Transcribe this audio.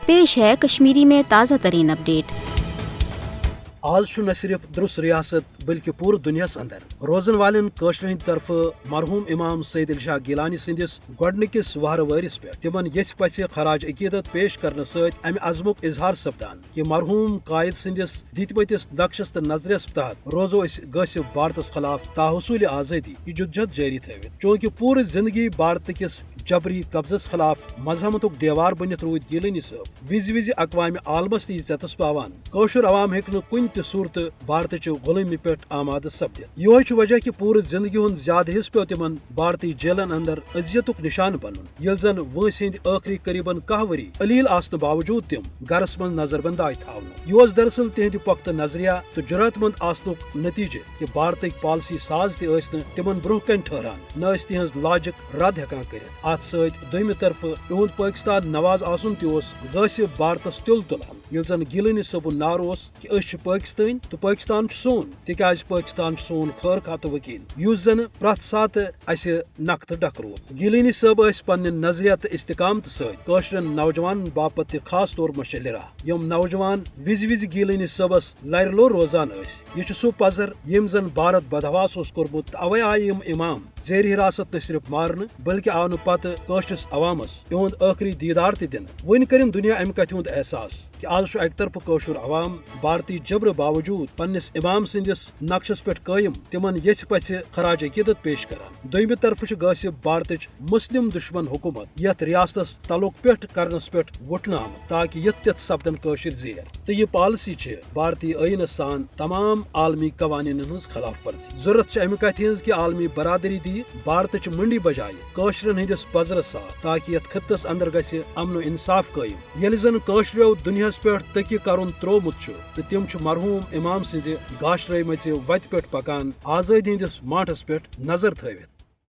पेश है कश्मीरी में ताज़ा तरीन अपडेट। आज न सिर्फ दुरुस्त रियासत बल्कि पूरे दुनिया अंदर रोजन वालन कशर हंद तरफ मरहूम इमाम सैयद शाह गिलानी संदिस गोडनिकिस वहर वरिस पे तिमन यथ पछ खराज अकीदत पेश करने सत अमि अज़मुक इजहार सपदान कि मरहूम कायद संदिस दितमतिस नक्शस तो नजरियस तहत रोजो गस भारतस खिलाफ ताहसूल आज़ादी यह जुदजहद जारी थवित, चूंकि पूरी जिंदगी भारत किस जबरी कब्जस खिलाफ मजहमतुक देवार बनित रूद गिलानी साहब विज अकवाम आलमस इज्जतस पावान। कशर अवाम हेक कुन त सूरत भारत गुलामी पे आमाद सपदित। यह वजह कि पूरी जिंदगी हूं ज्यादा हिस्स पे तिमन भारतीय जेलन अंदर अजियतुक निशान बनन, यल जन वंस हिंद आखिरी करीबन 10 वरी अलील आसने बावजूद तिम गरस मन नजरबंद आय थावन। यह दरअसल तिहद पुख्त नजरिया तो जुरातमंद आसनुक नतीजे कि भारत पॉलिसी साज तिमन ब्रोह कन ठहरान, न तिहज लॉजिक रद्द हेकान कर। अत सदम तरफ इहुंद पाकिस्तान नवाज आसन तस भारतस तिल तुलान, यल जन गिलानी सबुन नार कि पाकिस्तान तो पाकिस्तान सोन, तिकाज पाकिस्तान सोन खैर खा तो वकील, युस जन प्रथ सात अस नक्त डकरो। गिलानी साहब पन्न नजरिया तो इस्तिकामत सशरन नौजवान बापत खास तौर मशलिरा, यम नौजवान विज गिलानी साहबस लरलो रोजान। यह सह पजर यम जन भारत बदहवास कोर्मुत, अवे आय इमाम जेर हिरासत न सिर्फ मारन बल्कि आव न पत कशरस अवामस इहुंद आखिरी दीदार त दिन। वन कर दुनिया अमि कथ हुंद एहसास कि आज अक तरफ कशर अवाम भारतीय जबर बावजूद पन्निस इमाम संदिस नक्शस पे कायम तिमन यथ पछ खराज अकीदत पेश करान। दोयमि तरफ गसिब भारत मुस्लिम दुश्मन हुकूमत यथ रियासतस तलुक पे करनस पे वुटन आमत, ताकि यथ तथ सपदन कशर जेर। तो यह पॉलिसी भारतीय आईन सान तमाम आलमी कवानीन हज खिलाफ वर्जी। जरूरत अमि कथ हज कि आलमी बरादरी दी भारत मंडी बजाय कशरन हंदिस पजरस साथ, ताकि यथ खत्तस अंदर गस अमन इंसाफ कायम। यल जन कशरो दुनियास पे तकी करुन त्रोमुत तो तिम मरहूम इमाम सिंज गाशरमत वत पे पकान आजादी हंदिस माठस पे नजर थवित।